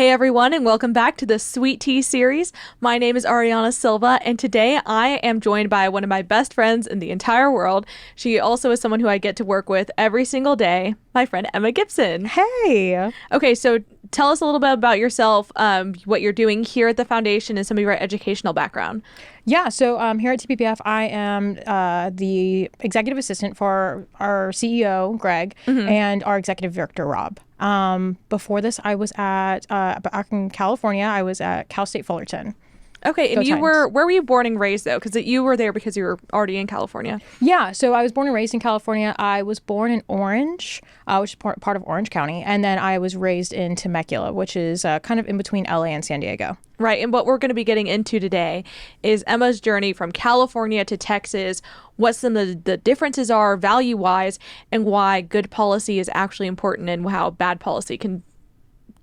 Hey everyone, and welcome back to the Sweet Tea series. My name is Ariana Silva, and today I am joined by one of my best friends in the entire world. She also is someone who I get to work with every single day, my friend Emma Gibson. Hey. Okay, so tell us a little bit about yourself, what you're doing here at the foundation, and some of your educational background. Yeah, so here at TPPF, I am the executive assistant for our CEO, Greg, and our executive director, Rob. Before this, I was back in California, I was at Cal State Fullerton. Okay, and where were you born and raised, though? Because you were there because you were already in California. Yeah, so I was born and raised in California. I was born in Orange, which is part of Orange County. And then I was raised in Temecula, which is kind of in between LA and San Diego. Right, and what we're going to be getting into today is Emma's journey from California to Texas, what some of the differences are value-wise, and why good policy is actually important and how bad policy can,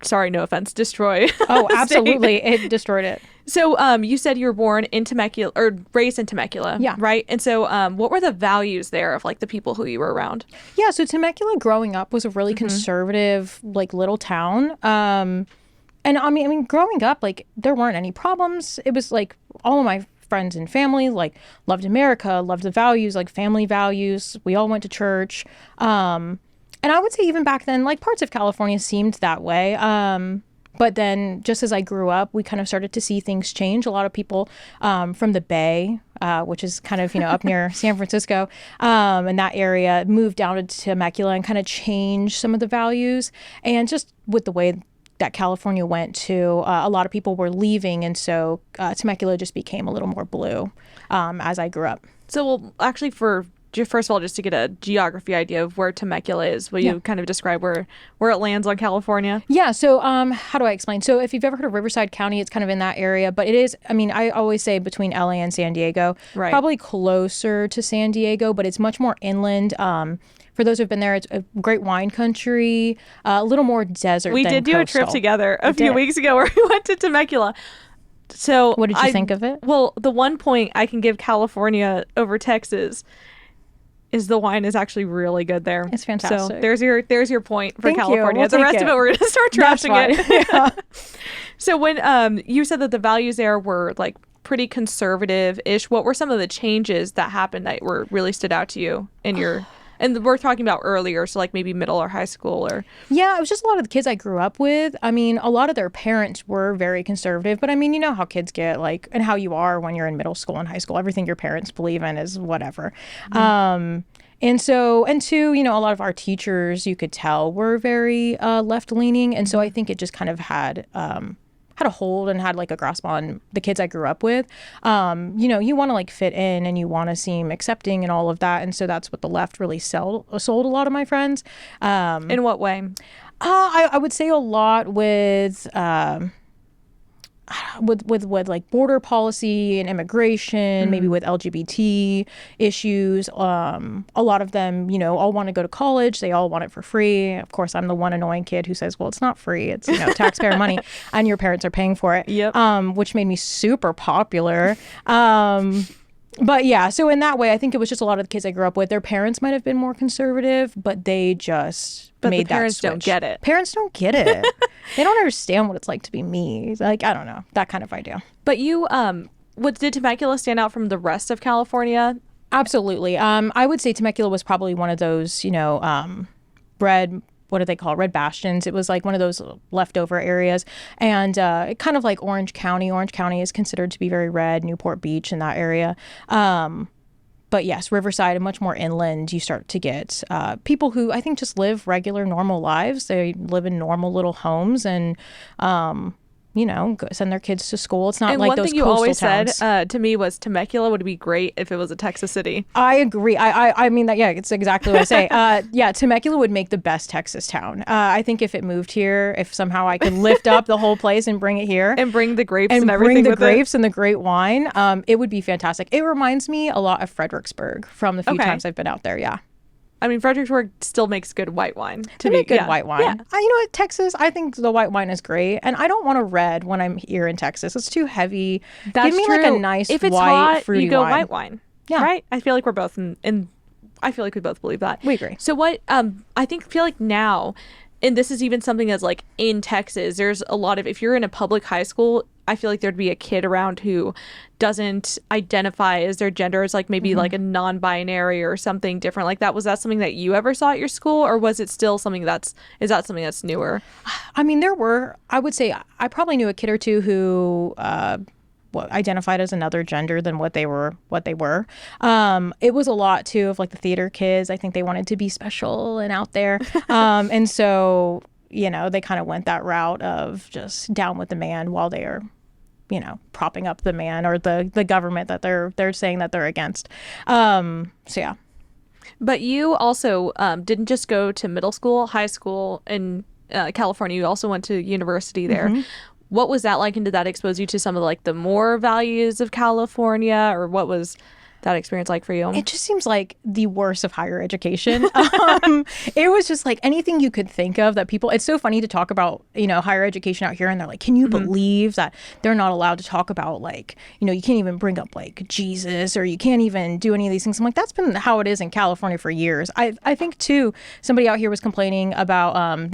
sorry, no offense, destroy. Oh, absolutely. It destroyed it. So you said you were born in Temecula, or raised in Temecula, yeah, right? And so what were the values there of like the people who you were around? Yeah, so Temecula growing up was a really conservative, like little town. And I mean, growing up, like there weren't any problems. It was like all of my friends and family like loved America, loved the values, like family values. We all went to church. And I would say even back then, like parts of California seemed that way. But then just as I grew up, we kind of started to see things change. A lot of people from the Bay, which is kind of, up near San Francisco, and that area moved down to Temecula and kind of changed some of the values. And just with the way that California went to, a lot of people were leaving. And so Temecula just became a little more blue as I grew up. So, well, actually first of all, just to get a geography idea of where Temecula is, will you kind of describe where it lands on California? Yeah, so how do I explain? So if you've ever heard of Riverside County, it's kind of in that area, but it is, I mean, I always say between LA and San Diego, right. Probably closer to San Diego, but it's much more inland. For those who've been there, it's a great wine country, a little more desert We than did do coastal. a trip together a few weeks ago where we went to Temecula. So what did you think of it? Well, the one point I can give California over Texas is the wine is actually really good there. It's fantastic. So there's your point for Thank California. We'll the rest of it, we're going to start trashing it. Yeah. So when you said that the values there were like pretty conservative-ish, what were some of the changes that happened that were really stood out to you in your... And we're talking about earlier, so like maybe middle or high school or... Yeah, it was just a lot of the kids I grew up with. I mean, a lot of their parents were very conservative, but I mean, you know how kids get like, and how you are when you're in middle school and high school. Everything your parents believe in is whatever. And two, a lot of our teachers, you could tell, were very left-leaning. And so I think it just kind of had a hold and had like a grasp on the kids I grew up with. You want to like fit in and you want to seem accepting and all of that. And so that's what the left really sold a lot of my friends. In what way? I would say a lot with like border policy and immigration, maybe with LGBT issues. A lot of them, all want to go to college. They all want it for free. Of course, I'm the one annoying kid who says, well, it's not free. It's, taxpayer money and your parents are paying for it. Yep. Which made me super popular. But yeah, so in that way, I think it was just a lot of the kids I grew up with. Their parents might have been more conservative, but they just made that switch. But the parents don't get it. Parents don't get it. They don't understand what it's like to be me. Like, I don't know, that kind of idea. But you, did Temecula stand out from the rest of California? Absolutely. I would say Temecula was probably one of those, what do they call it? Red bastions. It was like one of those leftover areas. And kind of like Orange County. Orange County is considered to be very red, Newport Beach in that area. But yes, Riverside and much more inland, you start to get people who I think just live regular, normal lives. They live in normal little homes and send their kids to school. It's not like those coastal towns. And one thing you always said to me was Temecula would be great if it was a Texas city. I agree. I mean that. Yeah, it's exactly what I say. Temecula would make the best Texas town. I think if it moved here, if somehow I could lift up the whole place and bring it here, and bring the grapes and everything, bring the grapes and the great wine, it would be fantastic. It reminds me a lot of Fredericksburg from the few times I've been out there. Yeah. I mean, Fredericksburg still makes good white wine. They make good white wine. Yeah. You know what, Texas, I think the white wine is great. And I don't want a red when I'm here in Texas. It's too heavy. That's Give me true. like a nice if it's white, hot, fruity you go wine. white wine. Yeah. Right? I feel like we're both I feel like we both believe that. We agree. So what, feel like now and this is even something that's like in Texas, there's a lot of, if you're in a public high school, I feel like there'd be a kid around who doesn't identify as their gender, as like maybe like a non-binary or something different like that. Was that something that you ever saw at your school, or was it still something is that something that's newer? I mean, I would say I probably knew a kid or two who identified as another gender than what they were. It was a lot too of like the theater kids. I think they wanted to be special and out there. And so, they kind of went that route of just down with the man while they are, propping up the man or the government that they're saying that they're against. So yeah. But you also didn't just go to middle school, high school in California. You also went to university there. What was that like, and did that expose you to some of like the more values of California, or what was that experience like for you? It just seems like the worst of higher education. It was just like anything you could think of that people, it's so funny to talk about, higher education out here, and they're like, can you believe that they're not allowed to talk about like, you can't even bring up like Jesus, or you can't even do any of these things. I'm like, that's been how it is in California for years. I think too, somebody out here was complaining about,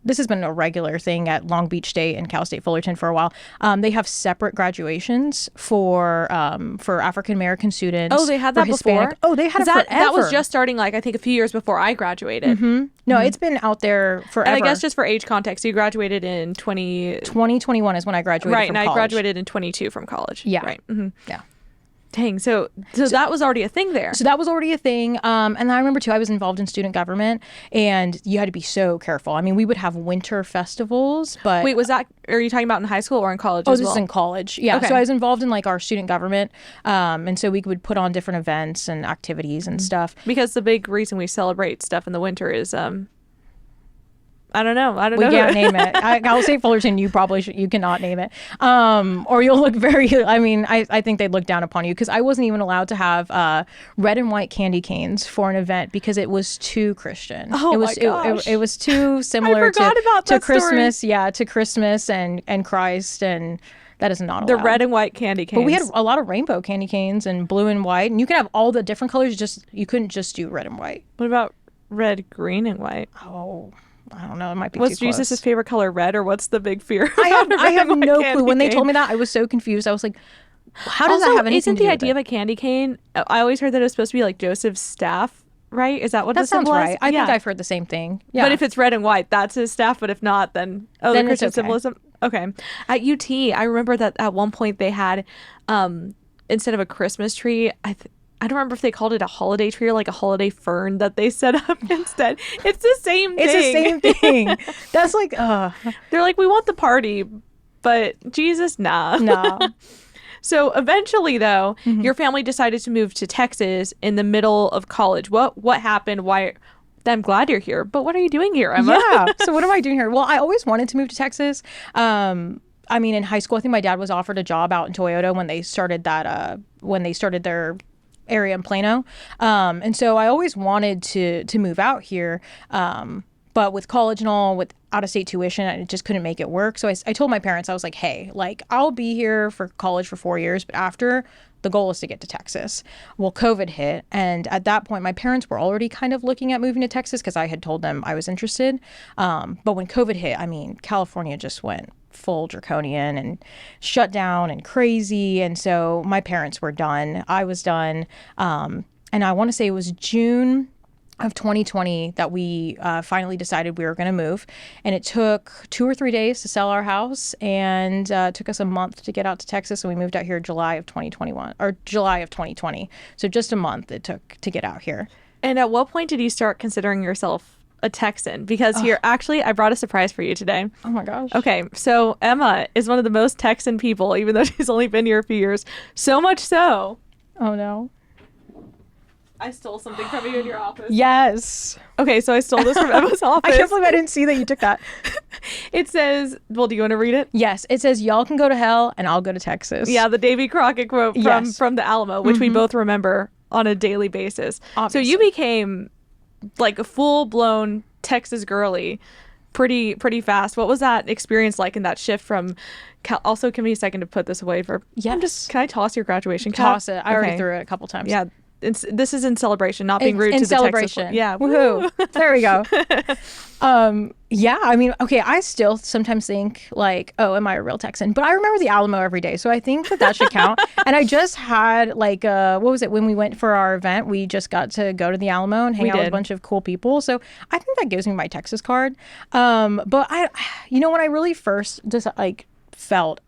this has been a regular thing at Long Beach State and Cal State Fullerton for a while. They have separate graduations for African American students. Oh, they had that before? Oh, they had it that, forever. That was just starting like I think a few years before I graduated. No, it's been out there forever. And I guess just for age context, you graduated in 2021 is when I graduated right, from and college. I graduated in 22 from college. Yeah. Right. Yeah. Dang, so that was already a thing there. So that was already a thing. And I remember too, I was involved in student government, and you had to be so careful. I mean, we would have winter festivals, but wait, are you talking about in high school or in college this as well? is in college. Yeah. Okay. So I was involved in like our student government. And so we would put on different events and activities and stuff. Because the big reason we celebrate stuff in the winter is I don't know. We can't name it. I'll say Fullerton. You cannot name it. Or you'll look very. I mean, I think they'd look down upon you, because I wasn't even allowed to have red and white candy canes for an event because it was too Christian. Oh, it was, my gosh. It was too similar I forgot about to that Christmas. story. Yeah, to Christmas and Christ, and that is not allowed. The red and white candy canes. But we had a lot of rainbow candy canes and blue and white, and you can have all the different colors. You couldn't just do red and white. What about red, green, and white? Oh, I don't know. It might be What's too close. Jesus' favorite color, red, or what's the big fear? I have no clue. When they cane? told me that, I was so confused. I was like, how does Also, that have anything isn't to do the with idea it? of a candy cane, I always heard that it was supposed to be like Joseph's staff, right? Is that what That the sounds symbol is? right. I think I've heard the same thing. Yeah. But if it's red and white, that's his staff. But if not, then Then the it's Christian okay. symbolism. Okay. At UT, I remember that at one point they had, instead of a Christmas tree, I don't remember if they called it a holiday tree or like a holiday fern that they set up instead. It's the same thing. It's the same thing. That's like, They're like, we want the party, but Jesus, nah. no. So eventually, though, your family decided to move to Texas in the middle of college. What happened? Why? I'm glad you're here, but what are you doing here, Emma? Yeah. So what am I doing here? Well, I always wanted to move to Texas. I mean, in high school, I think my dad was offered a job out in Toyota when they started their area in Plano. And so I always wanted to move out here. But with college and all, with out-of-state tuition, I just couldn't make it work. So I told my parents, I was like, hey, like, I'll be here for college for 4 years, but after, the goal is to get to Texas. Well, COVID hit. And at that point, my parents were already kind of looking at moving to Texas because I had told them I was interested. But when COVID hit, I mean, California just went full draconian and shut down and crazy. And so my parents were done. I was done. And I want to say it was June of 2020 that we finally decided we were going to move. And it took 2 or 3 days to sell our house, and took us a month to get out to Texas. And we moved out here July of 2020. So just a month it took to get out here. And at what point did you start considering yourself a Texan? Because here, actually, I brought a surprise for you today. Oh my gosh. Okay, so Emma is one of the most Texan people, even though she's only been here a few years. So much so. Oh no. I stole something from you in your office. Yes. Okay, so I stole this from Emma's office. I can't believe I didn't see that you took that. It says, well, do you want to read it? Yes. It says, y'all can go to hell and I'll go to Texas. Yeah, the Davy Crockett quote Yes. from the Alamo, which we both remember on a daily basis. Obviously. So you became like a full-blown Texas girly pretty fast. What was that experience like in that shift from also, give me a second to put this away for... Yes. Can I toss your graduation cap? Toss it. I already Okay. threw it a couple times. Yeah. This is in celebration, not being rude in to the celebration. Texas. Yeah. Woohoo. There we go. Yeah, I mean, okay, I still sometimes think like, oh, am I a real Texan? But I remember the Alamo every day, so I think that should count. And I just had like, what was it when we went for our event? We just got to go to the Alamo and hang We out with a did. bunch of cool people. So I think that gives me my Texas card. But when I really first just like felt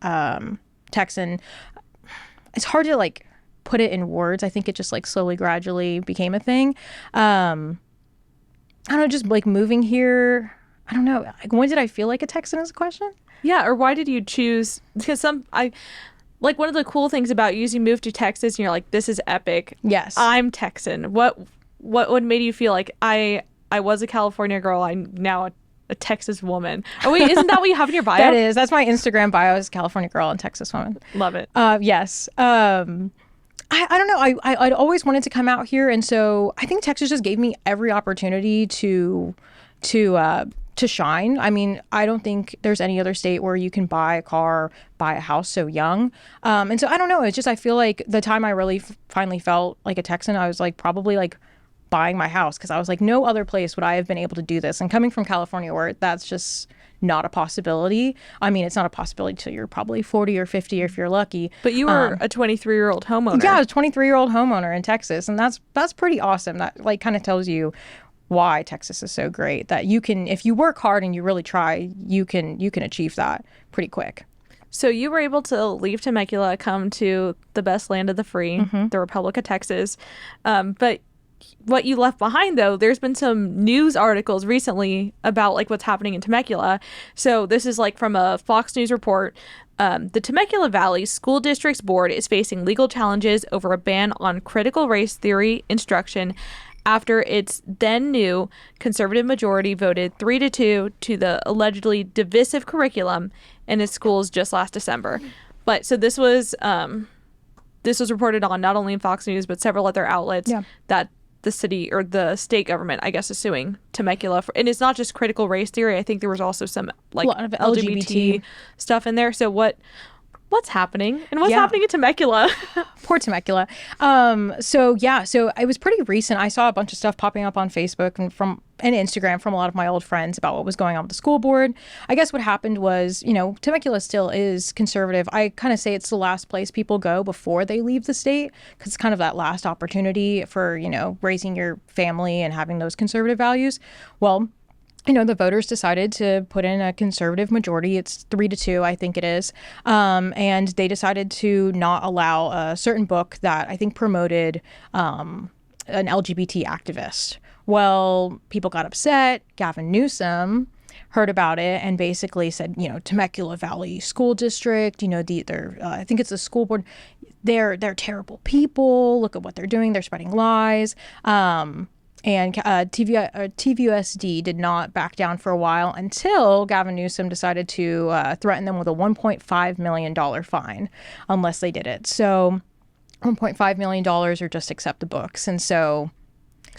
Texan, it's hard to like put it in words. I think it just like slowly, gradually became a thing. I don't know, just like moving here. I don't know. Like, when did I feel like a Texan is a question? Yeah, or why did you choose? Because I like one of the cool things about you is you moved to Texas and you're like, this is epic. Yes. I'm Texan. What made you feel like I was a California girl, I'm now a Texas woman? Oh wait, isn't that what you have in your bio? That is. That's my Instagram bio is California girl and Texas woman. Love it. Yes. I don't know. I'd always wanted to come out here, and so I think Texas just gave me every opportunity to shine. I mean, I don't think there's any other state where you can buy a car, buy a house so young. And so I don't know. It's just I feel like the time I really finally felt like a Texan, I was like probably like buying my house because I was like, no other place would I have been able to do this. And coming from California, where that's just not a possibility. I mean, it's not a possibility till you're probably 40 or 50 if you're lucky. But you were a 23-year-old homeowner. Yeah, I was a 23-year-old homeowner in Texas, and that's pretty awesome. That like kind of tells you why Texas is so great. That you can, if you work hard and you really try, you can achieve that pretty quick. So you were able to leave Temecula, come to the best land of the free, the Republic of Texas. But what you left behind, though, there's been some news articles recently about like what's happening in Temecula. So this is like from a Fox News report. The Temecula Valley School District's board is facing legal challenges over a ban on critical race theory instruction after its then new conservative majority voted 3-2 to the allegedly divisive curriculum in its schools just last December. But so this was reported on not only in Fox News but several other outlets that the city or the state government, I guess, is suing Temecula for, and it's not just critical race theory. I think there was also some like LGBT stuff in there. So what's happening and what's happening in Temecula? Poor Temecula. So it was pretty recent. I saw a bunch of stuff popping up on Facebook and Instagram from a lot of my old friends about what was going on with the school board. I guess what happened was, Temecula still is conservative. I kind of say it's the last place people go before they leave the state because it's kind of that last opportunity for, raising your family and having those conservative values. Well, the voters decided to put in a conservative majority. It's 3-2, I think it is. And they decided to not allow a certain book that I think promoted an LGBT activist. Well, people got upset. Gavin Newsom heard about it and basically said, Temecula Valley School District, I think it's the school board. They're terrible people. Look at what they're doing. They're spreading lies. And TVUSD did not back down for a while until Gavin Newsom decided to threaten them with a $1.5 million fine unless they did it. So $1.5 million or just accept the books. And so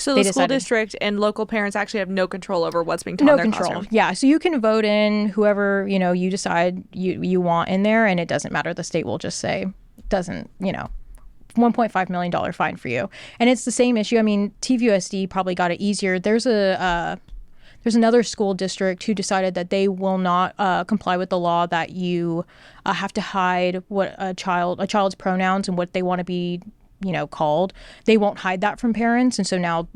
the school district and local parents actually have no control over what's being taught in their classroom. Yeah. So you can vote in whoever, you decide you want in there, and it doesn't matter. The state will just say, doesn't, $1.5 million fine for you. And it's the same issue. I mean, TVUSD probably got it easier. There's another school district who decided that they will not comply with the law that you have to hide what a child's pronouns and what they want to be, called. They won't hide that from parents. And so now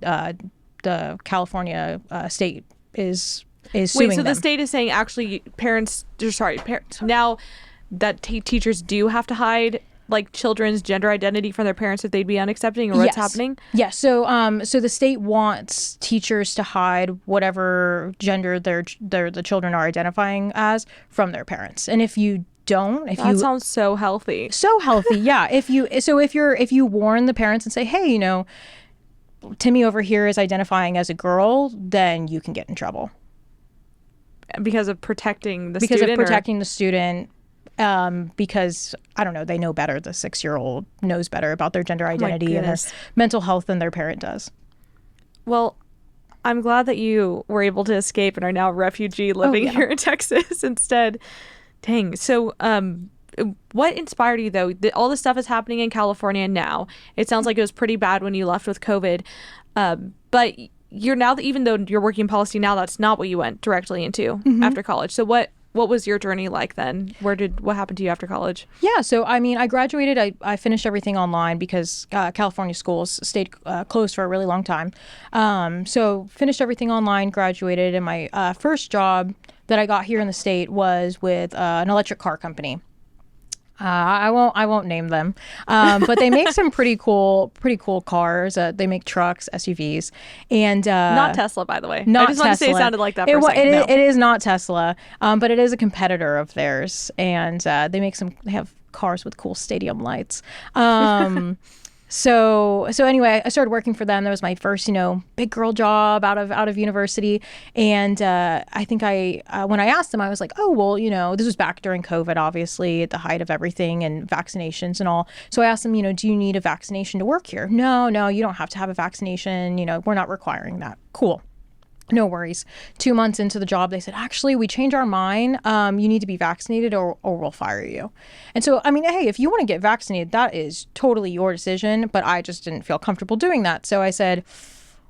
the California state is suing them. The state is saying actually parents now that teachers do have to hide like children's gender identity from their parents if they'd be unaccepting, or what's happening? Yes. So the state wants teachers to hide whatever gender the children are identifying as from their parents. And if you don't, that sounds so healthy. So healthy, yeah. If you warn the parents and say, hey, Timmy over here is identifying as a girl, then you can get in trouble. Because of protecting the student. Because I don't know, they know better. The 6-year-old knows better about their gender identity and their mental health than their parent does. Well, I'm glad that you were able to escape and are now a refugee living here in Texas instead. Dang. So, what inspired you though? All this stuff is happening in California now. It sounds like it was pretty bad when you left with COVID. But you're now, even though you're working in policy now, that's not what you went directly into after college. So what was your journey like then? What happened to you after college? Yeah, so I mean, I graduated. I finished everything online because California schools stayed closed for a really long time. So finished everything online, graduated, and my first job that I got here in the state was with an electric car company. I won't name them, but they make some pretty cool cars. They make trucks, SUVs, and not Tesla, by the way. Not I just want to say it sounded like that for a second. It is not Tesla, but it is a competitor of theirs, and they have cars with cool stadium lights. So anyway, I started working for them. That was my first, big girl job out of university. And I think when I asked them, I was like, oh, well, this was back during COVID, obviously, at the height of everything and vaccinations and all. So I asked them, do you need a vaccination to work here? No, you don't have to have a vaccination. We're not requiring that. Cool. No worries. 2 months into the job, they said, actually, we changed our mind. You need to be vaccinated or we'll fire you. And so, I mean, hey, if you want to get vaccinated, that is totally your decision. But I just didn't feel comfortable doing that. So I said,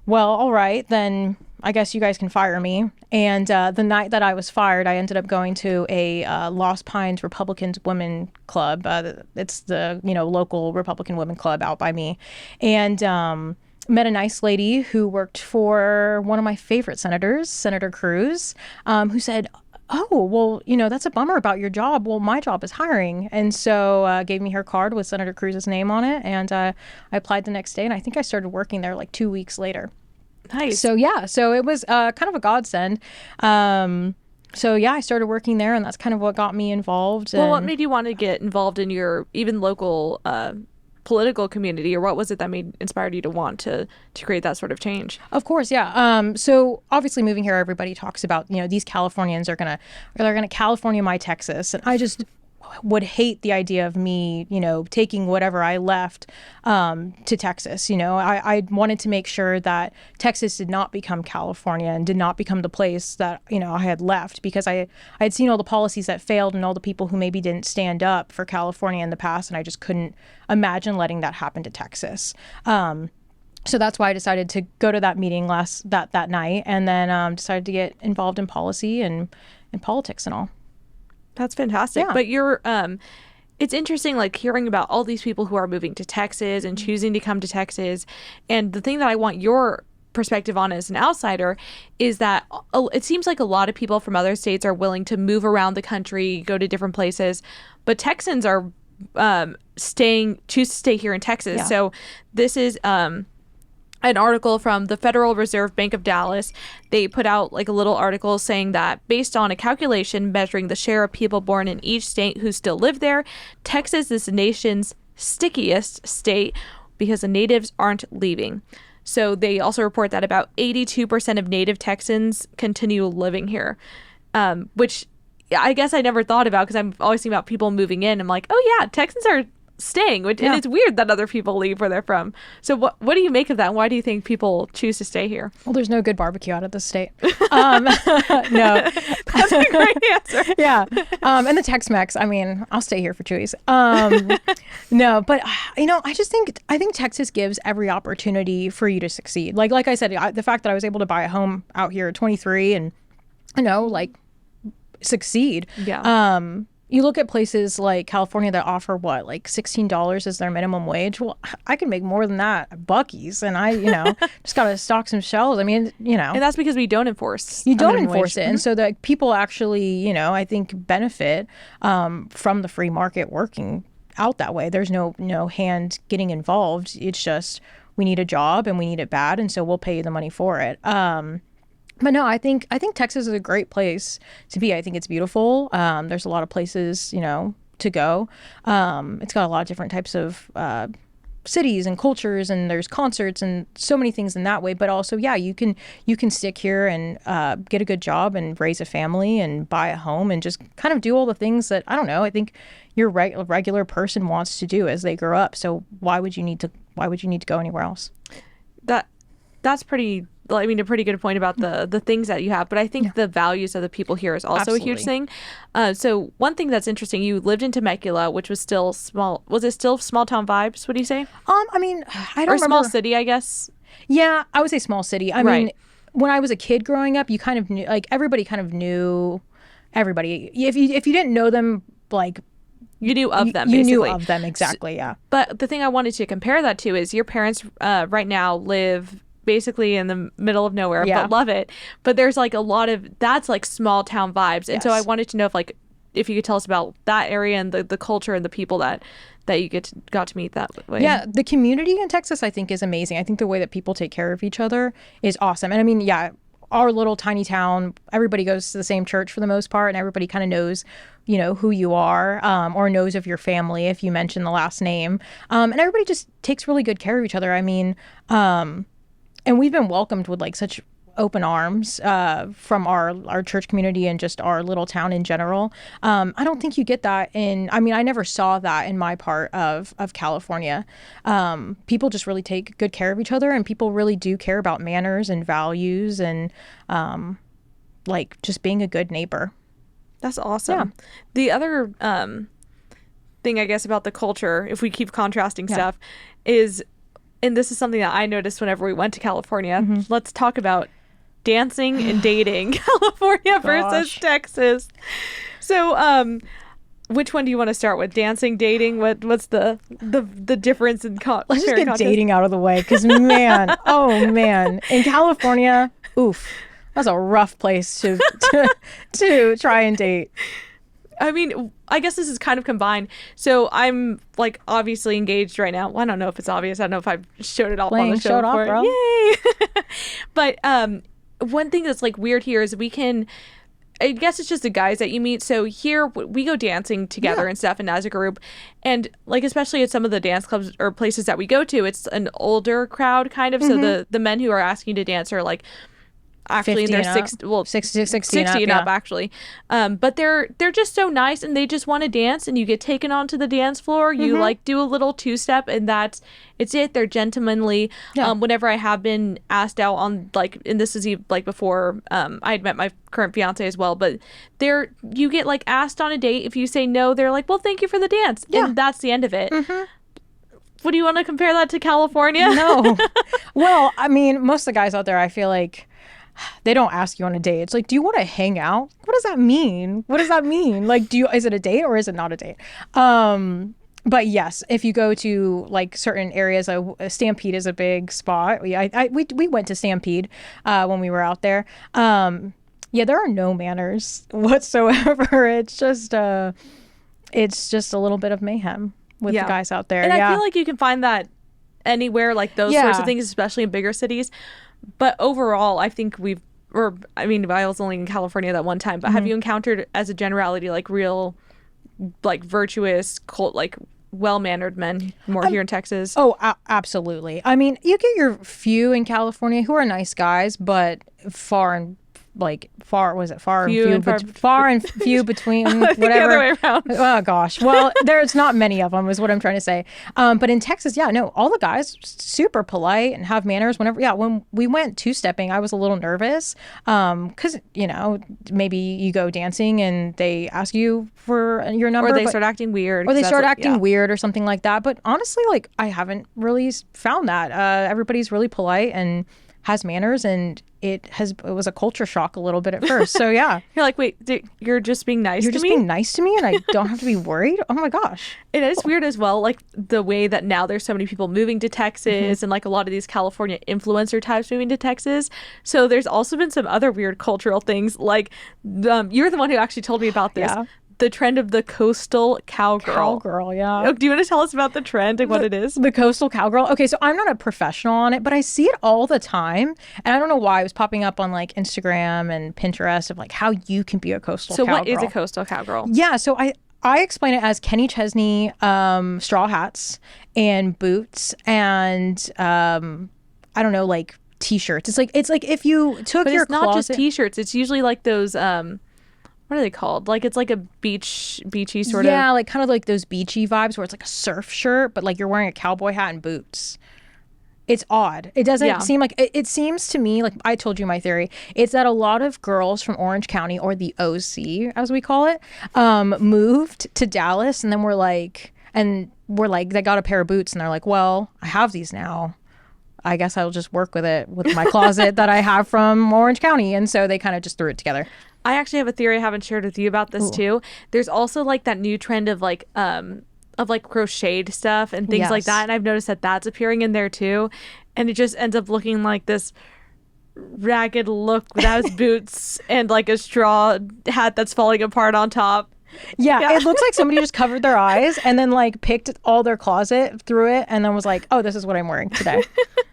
well, all right, then I guess you guys can fire me. And the night that I was fired, I ended up going to a Lost Pines Republicans Women Club. It's the, local Republican women club out by me. And met a nice lady who worked for one of my favorite senators, Senator Cruz, who said, oh, well, that's a bummer about your job. Well, my job is hiring. And so gave me her card with Senator Cruz's name on it. And I applied the next day. And I think I started working there like 2 weeks later. Nice. So, yeah. So it was kind of a godsend. So, yeah, I started working there. And that's kind of what got me involved. Well, what made you want to get involved in your even local political community, or what was it that inspired you to want to create that sort of change? Of course, yeah. So obviously moving here, everybody talks about, these Californians they're gonna California my Texas, and I just would hate the idea of me, taking whatever I left to Texas. I wanted to make sure that Texas did not become California and did not become the place that, I had left, because I had seen all the policies that failed and all the people who maybe didn't stand up for California in the past, and I just couldn't imagine letting that happen to Texas. So that's why I decided to go to that meeting that night, and then decided to get involved in policy and in politics and all. That's fantastic. Yeah. But it's interesting, like, hearing about all these people who are moving to Texas and choosing to come to Texas. And the thing that I want your perspective on as an outsider is that it seems like a lot of people from other states are willing to move around the country, go to different places, but Texans are choose to stay here in Texas. Yeah. So this is an article from the Federal Reserve Bank of Dallas. They put out like a little article saying that based on a calculation measuring the share of people born in each state who still live there, Texas is the nation's stickiest state because the natives aren't leaving. So they also report that about 82% of native Texans continue living here, which I guess I never thought about because I'm always thinking about people moving in. I'm like, oh yeah, Texans are staying, and it's weird that other people leave where they're from. So what do you make of that? Why do you think people choose to stay here? Well, there's no good barbecue out of this state. No. That's a great answer. Yeah. And the Tex-Mex, I mean, I'll stay here for Chewy's. No, but I think Texas gives every opportunity for you to succeed. Like I said, the fact that I was able to buy a home out here at 23 and succeed. Yeah. You look at places like California that offer like $16 as their minimum wage. Well, I can make more than that at Buc-ee's, and I, just got to stock some shelves. I mean, And that's because we don't enforce. You don't enforce it. And so that people actually, I think benefit from the free market working out that way. There's no hand getting involved. It's just, we need a job and we need it bad. And so we'll pay you the money for it. But no, I think Texas is a great place to be. I think it's beautiful. There's a lot of places, to go. It's got a lot of different types of cities and cultures, and there's concerts and so many things in that way. But also, yeah, you can stick here and get a good job and raise a family and buy a home and just kind of do all the things that, I don't know, I think your regular person wants to do as they grow up. So why would you need to go anywhere else? That's pretty. I mean, a pretty good point about the things that you have, but I think the values of the people here is also Absolutely. a huge thing. So one thing that's interesting, you lived in Temecula, which was still small. Was it still small town vibes? What do you say? I mean, I don't Or remember. small city, I guess. Yeah, I would say small city. I Right. mean, when I was a kid growing up, you kind of knew, like everybody kind of knew everybody. If you didn't know them, like You knew of them, you knew basically. of them exactly. Yeah. But the thing I wanted to compare that to is your parents right now live basically in the middle of nowhere, Yeah. but love it. But there's like a lot of that's like small town vibes, and so I Yes. wanted to know if you could tell us about that area and the culture and the people that you got to meet that way. Yeah, the community in Texas, I think, is amazing. I think the way that people take care of each other is awesome. And I mean, yeah, our little tiny town, everybody goes to the same church for the most part, and everybody kind of knows, who you are, or knows of your family if you mention the last name. And everybody just takes really good care of each other. I mean, and we've been welcomed with like such open arms from our church community and just our little town in general. I don't think you get that I never saw that in my part of California. People just really take good care of each other, and people really do care about manners and values and like just being a good neighbor. That's awesome. Yeah. The other thing, I guess, about the culture, if we keep contrasting stuff, is, and this is something that I noticed whenever we went to California. Let's talk about dancing and dating, California versus Texas. So, which one do you want to start with? Dancing, dating? What's the difference in Let's just get dating out of the way, because man, oh man, in California, oof, that's a rough place to try and date. I mean, I guess this is kind of combined. So I'm like obviously engaged right now. Well, I don't know if it's obvious. I don't know if I've showed it off on the show Showed off, before. bro. Yay! But one thing that's like weird here is I guess it's just the guys that you meet. So here we go dancing together and stuff, and as a group, and like especially at some of the dance clubs or places that we go to, it's an older crowd kind of. So the men who are asking you to dance are like actually in their 60 and up actually, but they're just so nice, and they just want to dance, and you get taken onto the dance floor. You like do a little two-step, and it's it. They're gentlemanly. Whenever I have been asked out on like, and this is like before I had met my current fiance as well, but you get like asked on a date. If you say no, they're like, well, thank you for the dance, and that's the end of it. What do you want to compare that to California? No. Well, I mean, most of the guys out there, I feel like they don't ask you on a date. It's like, do you want to hang out? What does that mean? What does that mean? Like, is it a date or is it not a date? But yes, if you go to like certain areas, Stampede is a big spot. We went to Stampede when we were out there. Yeah, there are no manners whatsoever. It's just a little bit of mayhem with the guys out there. And I feel like you can find that anywhere, like those sorts of things, especially in bigger cities. But overall, I think I was only in California that one time, but have you encountered, as a generality, like real, like virtuous, like well-mannered men more here in Texas? Oh, absolutely. I mean, you get your few in California who are nice guys, but far and few between, whatever. The other way around. Oh gosh. Well, there's not many of them is what I'm trying to say. But in Texas, no, all the guys super polite and have manners. When we went two-stepping, I was a little nervous because maybe you go dancing and they ask you for your number, or they start acting weird, weird or something like that. But honestly, like, I haven't really found that. Everybody's really polite and has manners, and it was a culture shock a little bit at first. So yeah, you're like, wait, you're just being nice to me? You're just being nice to me, and I don't have to be worried? Oh my gosh. It is weird as well, like the way that now there's so many people moving to Texas, and like a lot of these California influencer types moving to Texas. So there's also been some other weird cultural things, like you're the one who actually told me about this. Yeah. The trend of the coastal cowgirl. Yeah. Oh, do you want to tell us about the trend and what it is? The coastal cowgirl. Okay, so I'm not a professional on it, but I see it all the time. And I don't know why. It was popping up on like Instagram and Pinterest of like how you can be a coastal cowgirl. So what is a coastal cowgirl? Yeah, so I explain it as Kenny Chesney straw hats and boots and I don't know, like t-shirts. It's like if you took but your it's not closet... just t-shirts. It's usually like those what are they called? Like it's like a beachy sort of. Yeah, like kind of like those beachy vibes where it's like a surf shirt, but like you're wearing a cowboy hat and boots. It's odd. It doesn't seem like it seems to me, like I told you my theory. It's that a lot of girls from Orange County, or the OC as we call it, moved to Dallas, and then we're like they got a pair of boots and they're like, well, I have these now. I guess I'll just work with it with my closet that I have from Orange County. And so they kind of just threw it together. I actually have a theory I haven't shared with you about this too. There's also like that new trend of like crocheted stuff and things like that, and I've noticed that that's appearing in there too, and it just ends up looking like this ragged look without boots and like a straw hat that's falling apart on top. Yeah, it looks like somebody just covered their eyes and then like picked all their closet, threw it, and then was like, oh, this is what I'm wearing today.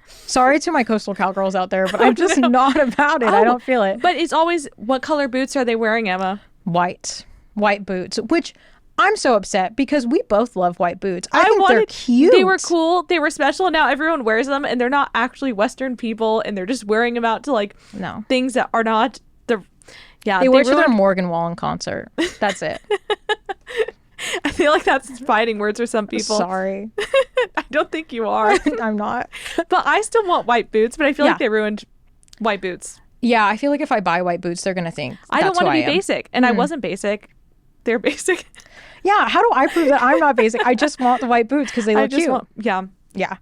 Sorry to my coastal cowgirls out there, but I'm just not about it. I don't feel it. But it's always, what color boots are they wearing, Emma? White boots, which I'm so upset because we both love white boots. I think they're cute. They were cool. They were special. And now everyone wears them, and they're not actually Western people, and they're just wearing them out to like things that are not the. Yeah, they wear to their Morgan Wallen concert. That's it. I feel like that's fighting words for some people. Sorry. I don't think you are. I'm not. But I still want white boots, but I feel like they ruined white boots. Yeah, I feel like if I buy white boots, they're going to think I don't want to be basic. And I wasn't basic. They're basic. Yeah, how do I prove that I'm not basic? I just want the white boots because they look cute. Yeah.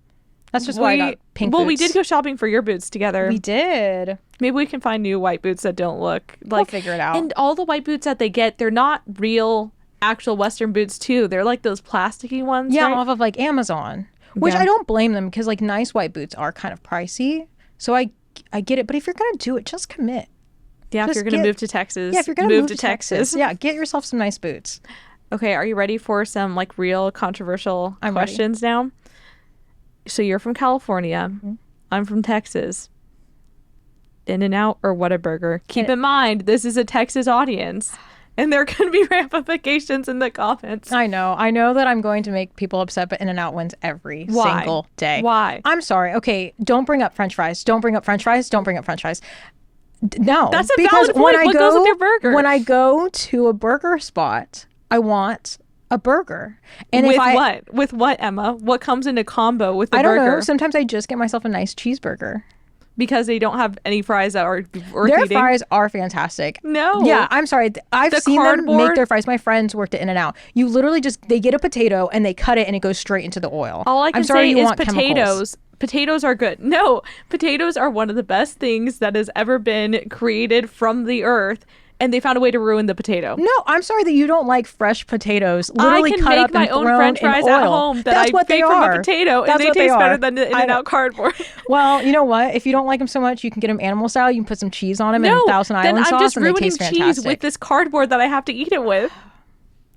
That's just why I got pink boots. Well, we did go shopping for your boots together. We did. Maybe we can find new white boots that don't look like... We'll figure it out. And all the white boots that they get, they're not real, actual Western boots, too. They're like those plasticky ones, yeah, right? off of like Amazon. Which I don't blame them because like nice white boots are kind of pricey. So I get it. But if you're going to do it, just commit. Yeah, if you're going to move to Texas. Yeah, if you're going to move to Texas. Yeah, get yourself some nice boots. Okay, are you ready for some like real controversial questions now? So you're from California. Mm-hmm. I'm from Texas. In-N-Out or Whataburger? Keep in mind, this is a Texas audience. And there can be ramifications in the comments. I know that I'm going to make people upset, but In-N-Out wins every single day. Why? I'm sorry. Okay, don't bring up French fries. Don't bring up French fries. Don't bring up French fries. No. That's a valid point. What goes with your burger? When I go to a burger spot, I want a burger. And With what, Emma? What comes in a combo with the burger? I don't know. Sometimes I just get myself a nice cheeseburger. Because they don't have any fries that are worth Their eating. fries are fantastic. No. Yeah, I'm sorry. I've seen them make their fries. My friends worked at In-N-Out. You literally they get a potato and they cut it and it goes straight into the oil. All I can say is potatoes. Potatoes are good. No, potatoes are one of the best things that has ever been created from the earth. And they found a way to ruin the potato. No, I'm sorry that you don't like fresh potatoes. Literally cut up and thrown in oil. I can make my own French fries at home that I make from a potato, and they taste better than the In-N-Out cardboard. Well, you know what? If you don't like them so much, you can get them animal style. You can put some cheese on them and Thousand Island sauce, and they taste fantastic. No, then I'm just ruining cheese with this cardboard that I have to eat it with.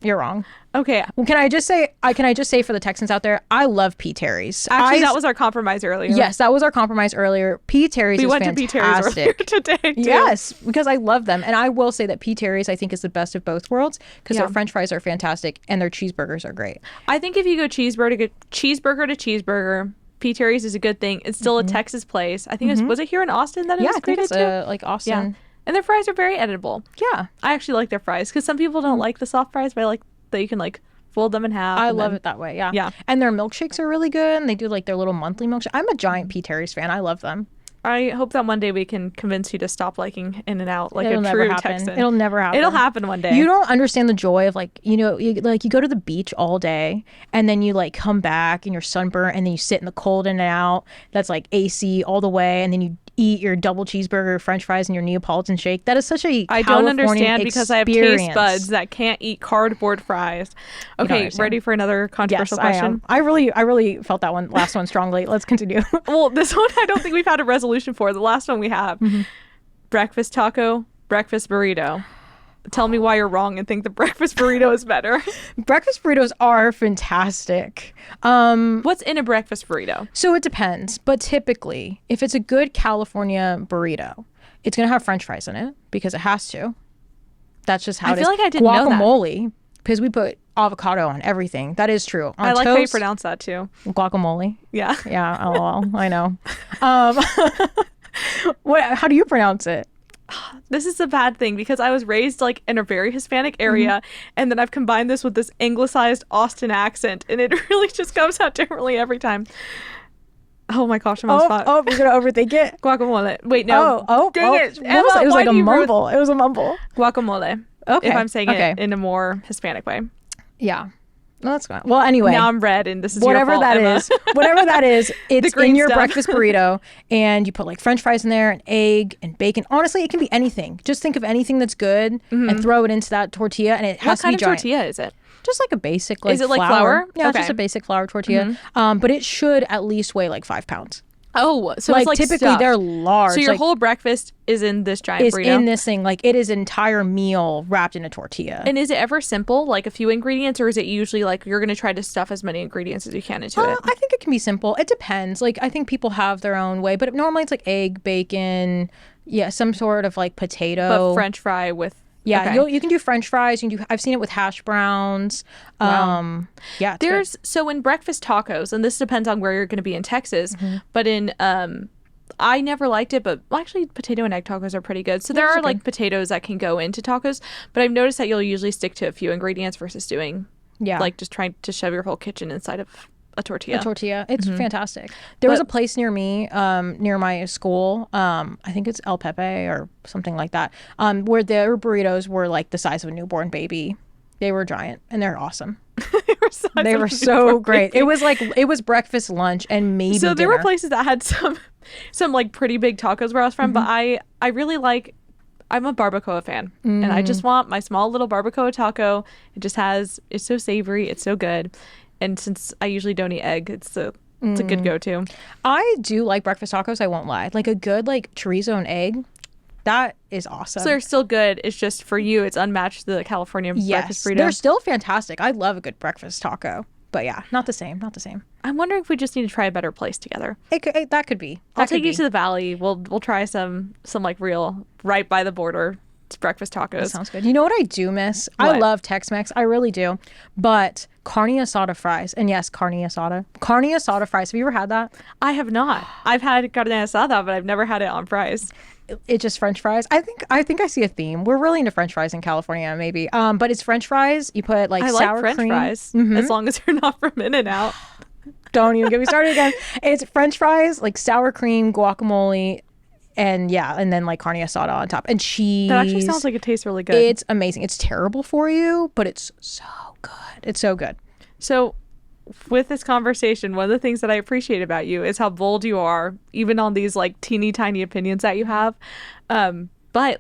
You're wrong. Okay. Well, can I just say for the Texans out there, I love P. Terry's. Actually, that was our compromise earlier. Yes, that was our compromise earlier. P. Terry's is fantastic. We went to P. Terry's earlier today, too. Yes, because I love them. And I will say that P. Terry's, I think, is the best of both worlds because their French fries are fantastic and their cheeseburgers are great. I think if you go cheeseburger to cheeseburger, P. Terry's is a good thing. It's still a Texas place. I think was it here in Austin that it was created too? Yeah, like Austin. Yeah. And their fries are very edible. Yeah. I actually like their fries because some people don't like the soft fries, but I like that you can like fold them in half. I love it that way. Yeah. Yeah. And their milkshakes are really good. And they do like their little monthly milkshake. I'm a giant P. Terry's fan. I love them. I hope that one day we can convince you to stop liking In-N-Out like It'll a true happen. Texan. It'll never happen. It'll happen one day. You don't understand the joy of like, you go to the beach all day and then you like come back and you're sunburnt and then you sit in the cold In-N-Out that's like AC all the way and then you eat your double cheeseburger, French fries, and your Neapolitan shake. That is such a I don't understand because I have taste buds that can't eat cardboard fries. Okay, ready for another controversial question? I really felt that last one strongly. Let's continue. Well, this one I don't think we've had a resolution for. The last one we have. Breakfast taco, breakfast burrito. Tell me why you're wrong and think the breakfast burrito is better. Breakfast burritos are fantastic. What's in a breakfast burrito? So it depends, but typically, if it's a good California burrito, it's gonna have French fries in it because it has to. That's just how it is. I feel like I didn't know that. Guacamole, because we put avocado on everything. That is true. On I like toast, how you pronounce that too. Guacamole. Yeah. Yeah. LOL. I know. How do you pronounce it? This is a bad thing because I was raised like in a very Hispanic area and then I've combined this with this anglicized Austin accent and it really just comes out differently every time. Oh my gosh, I'm on the spot. Oh, you're going to overthink it? Guacamole. Wait, no. Dang it. Emma, it was like a mumble. It was a mumble. Guacamole. Okay. If I'm saying it in a more Hispanic way. Yeah. No, that's fine. Well, anyway, Now I'm red, and this is whatever your fault, that Emma. is, whatever that is, it's green in your stuff. breakfast burrito, and you put like French fries in there, and egg and bacon. Honestly, it can be anything. Just think of anything that's good and throw it into that tortilla, and it has What to kind be of giant. tortilla is it? Just like a basic, like, Is it like flour? Yeah, it's Okay. just a basic flour tortilla. But it should at least weigh like 5 pounds. Oh, so Like, it's like typically stuffed. they're large. So your like, whole breakfast is in this giant is burrito. in this thing. Like, it is an entire meal wrapped in a tortilla. And is it ever simple, like a few ingredients, or is it usually like you're going to try to stuff as many ingredients as you can into it? I think it can be simple. It depends. Like, I think people have their own way, but normally it's like egg, bacon, yeah, some sort of like potato. But French fry with Yeah, okay. you can do French fries. You can do. I've seen it with hash browns. Yeah, it's good. There's so in breakfast tacos, and this depends on where you're going to be in Texas, but in I never liked it, but well, actually potato and egg tacos are pretty good. So there are like potatoes that can go into tacos, but I've noticed that you'll usually stick to a few ingredients versus doing like just trying to shove your whole kitchen inside of a tortilla. It's fantastic. There was a place near me, near my school. I think it's El Pepe or something like that, where their burritos were like the size of a newborn baby. They were giant and they're awesome. They were so great. It was breakfast, lunch, and maybe So there dinner. were places that had some like pretty big tacos where I was from, but I really like. I'm a barbacoa fan, and I just want my small little barbacoa taco. It's so savory, it's so good, and since I usually don't eat egg, it's a good go-to. I do like breakfast tacos. I won't lie. Like a good like chorizo and egg. That is awesome. So they're still good. It's just for you, it's unmatched to the California breakfast burrito. They're still fantastic. I love a good breakfast taco. But yeah, not the same. I'm wondering if we just need to try a better place together. That could be. I'll take you to the valley. We'll try some like real right by the border breakfast tacos. That sounds good. You know what I do miss? What? I love Tex-Mex. I really do. But carne asada fries. And yes, carne asada. Carne asada fries. Have you ever had that? I have not. I've had carne asada, but I've never had it on fries. It's just French fries. I think I see a theme. We're really into French fries in California, maybe. But it's French fries. You put like I sour like French cream. fries as long as they're not from In-N-Out. Don't even get me started again. It's French fries, like sour cream, guacamole, and then like carne asada on top and cheese. That actually sounds like it tastes really good. It's amazing. It's terrible for you, but it's so good. It's so good. So with this conversation, one of the things that I appreciate about you is how bold you are, even on these like teeny tiny opinions that you have. But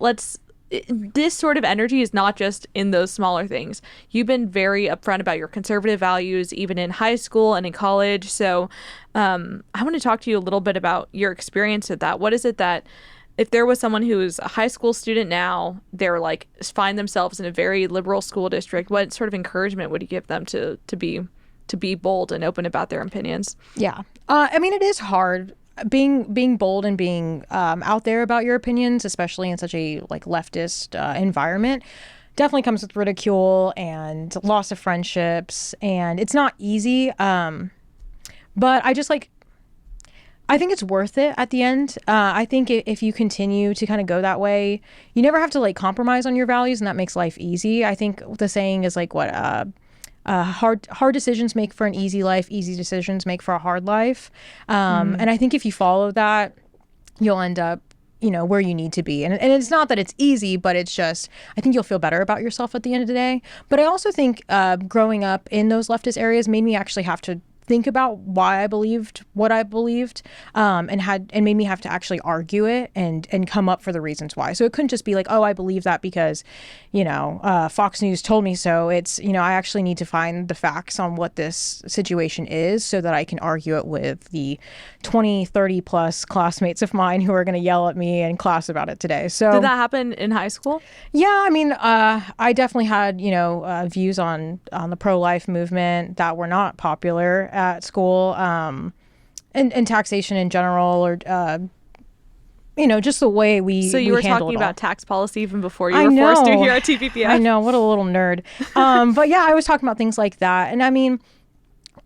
this sort of energy is not just in those smaller things. You've been very upfront about your conservative values, even in high school and in college. So I want to talk to you a little bit about your experience with that. What is it that, if there was someone who's a high school student now, they're like find themselves in a very liberal school district, what sort of encouragement would you give them to be bold and open about their opinions? Yeah. I mean, it is hard being bold and being out there about your opinions, especially in such a like leftist environment. Definitely comes with ridicule and loss of friendships, and it's not easy. But I think it's worth it at the end. I think if you continue to kind of go that way, you never have to like compromise on your values, and that makes life easy. I think the saying is like hard decisions make for an easy life, easy decisions make for a hard life. And I think if you follow that, you'll end up, where you need to be. And it's not that it's easy, but it's just, I think you'll feel better about yourself at the end of the day. But I also think growing up in those leftist areas made me actually have to think about why I believed what I believed, and made me have to actually argue it and come up for the reasons why. So it couldn't just be like, oh, I believe that because, Fox News told me so. It's, I actually need to find the facts on what this situation is so that I can argue it with the 20, 30 plus classmates of mine who are going to yell at me in class about it today. So did that happen in high school? Yeah, I mean, I definitely had, views on the pro-life movement that were not popular at school, and taxation in general, or just the way we So you were handle talking it all. about tax policy even before you were forced to here at TPPF. I know, what a little nerd. But yeah, I was talking about things like that, and I mean,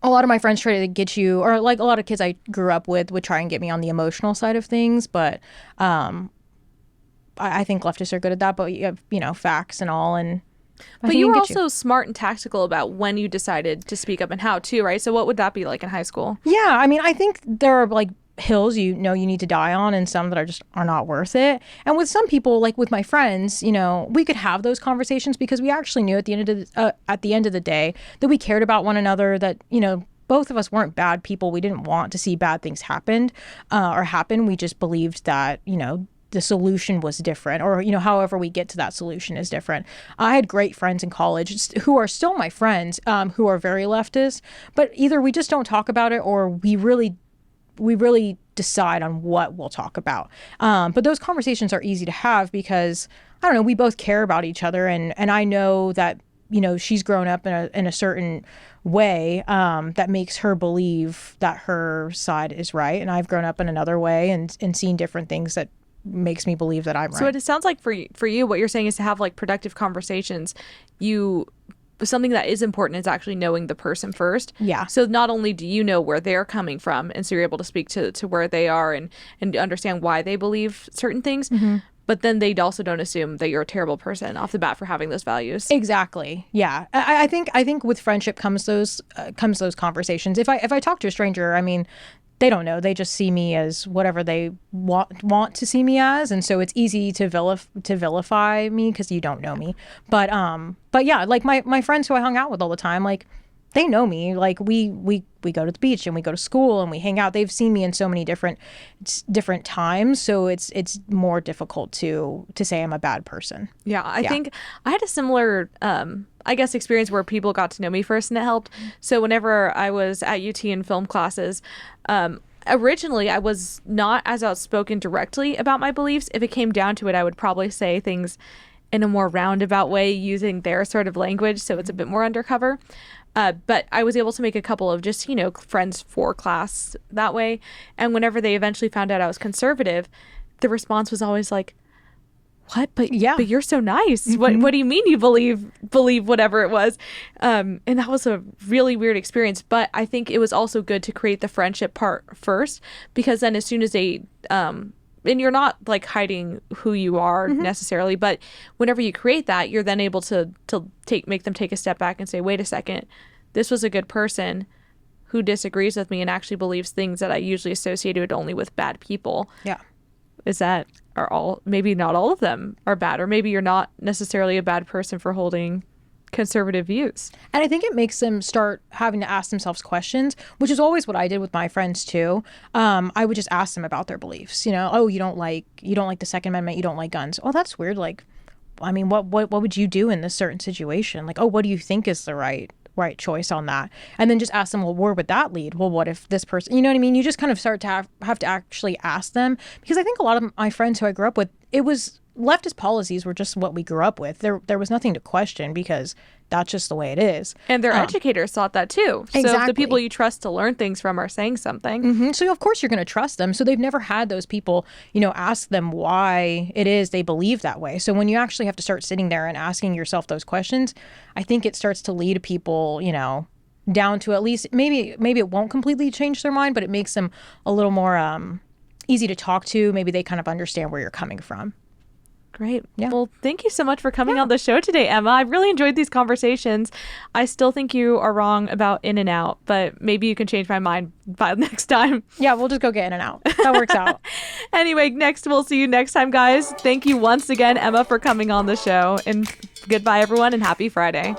a lot of my friends try to get you, or like a lot of kids I grew up with would try and get me on the emotional side of things, but I think leftists are good at that. But you have, facts and all, and but you were also smart and tactical about when you decided to speak up and how too, right? So what would that be like in high school? Yeah, I mean, I think there are like hills you know you need to die on and some that are not worth it. And with some people, like with my friends, you know, we could have those conversations because we actually knew at the end of the day that we cared about one another, that, you know, both of us weren't bad people. We didn't want to see bad things happen. We just believed that, you know, the solution was different, or, you know, however we get to that solution is different. I had great friends in college who are still my friends, who are very leftist, but either we just don't talk about it, or we really decide on what we'll talk about. But those conversations are easy to have because, I don't know, we both care about each other, and I know that, you know, she's grown up in a certain way that makes her believe that her side is right, and I've grown up in another way and seen different things that makes me believe that I'm right. So it sounds like for you, what you're saying is to have like productive conversations. Something that is important is actually knowing the person first. Yeah. So not only do you know where they're coming from, and so you're able to speak to where they are and understand why they believe certain things, but then they also don't assume that you're a terrible person off the bat for having those values. Exactly. Yeah. I think with friendship comes those conversations. If I talk to a stranger, I mean, they don't know. They just see me as whatever they want to see me as, and so it's easy to vilify me because you don't know me. But yeah, like my friends who I hung out with all the time, like, they know me. Like, we go to the beach and we go to school and we hang out. They've seen me in so many different times, so it's more difficult to say I'm a bad person. Yeah, I think I had a similar I guess experience where people got to know me first, and it helped. So whenever I was at UT in film classes, originally I was not as outspoken directly about my beliefs. If it came down to it, I would probably say things in a more roundabout way using their sort of language, so it's a bit more undercover. But I was able to make a couple of just, you know, friends for class that way. And whenever they eventually found out I was conservative, the response was always like, "What? But you're so nice. Mm-hmm. What do you mean you believe whatever it was?" And that was a really weird experience. But I think it was also good to create the friendship part first, because then as soon as they and you're not like hiding who you are necessarily, but whenever you create that, you're then able to make them take a step back and say, wait a second, this was a good person who disagrees with me and actually believes things that I usually associated only with bad people. Yeah. Maybe not all of them are bad, or maybe you're not necessarily a bad person for holding conservative views. And I think it makes them start having to ask themselves questions, which is always what I did with my friends too. I would just ask them about their beliefs. You know, oh, you don't like the Second Amendment, you don't like guns. Oh, that's weird. Like, I mean, what would you do in this certain situation? Like, oh, what do you think is the right choice on that? And then just ask them, well, where would that lead? Well, what if this person, you know what I mean? You just kind of start to have to actually ask them, because I think a lot of my friends who I grew up with, it was leftist policies were just what we grew up with. There was nothing to question because that's just the way it is. And their educators thought that too. So exactly. If the people you trust to learn things from are saying something. So of course you're going to trust them. So they've never had those people, you know, ask them why it is they believe that way. So when you actually have to start sitting there and asking yourself those questions, I think it starts to lead people, you know, down to at least maybe it won't completely change their mind, but it makes them a little more easy to talk to. Maybe they kind of understand where you're coming from. Great. Yeah. Well, thank you so much for coming on the show today, Emma. I really enjoyed these conversations. I still think you are wrong about In-N-Out, but maybe you can change my mind by next time. Yeah, we'll just go get In-N-Out. That works out. Anyway, we'll see you next time, guys. Thank you once again, Emma, for coming on the show. And goodbye, everyone, and happy Friday.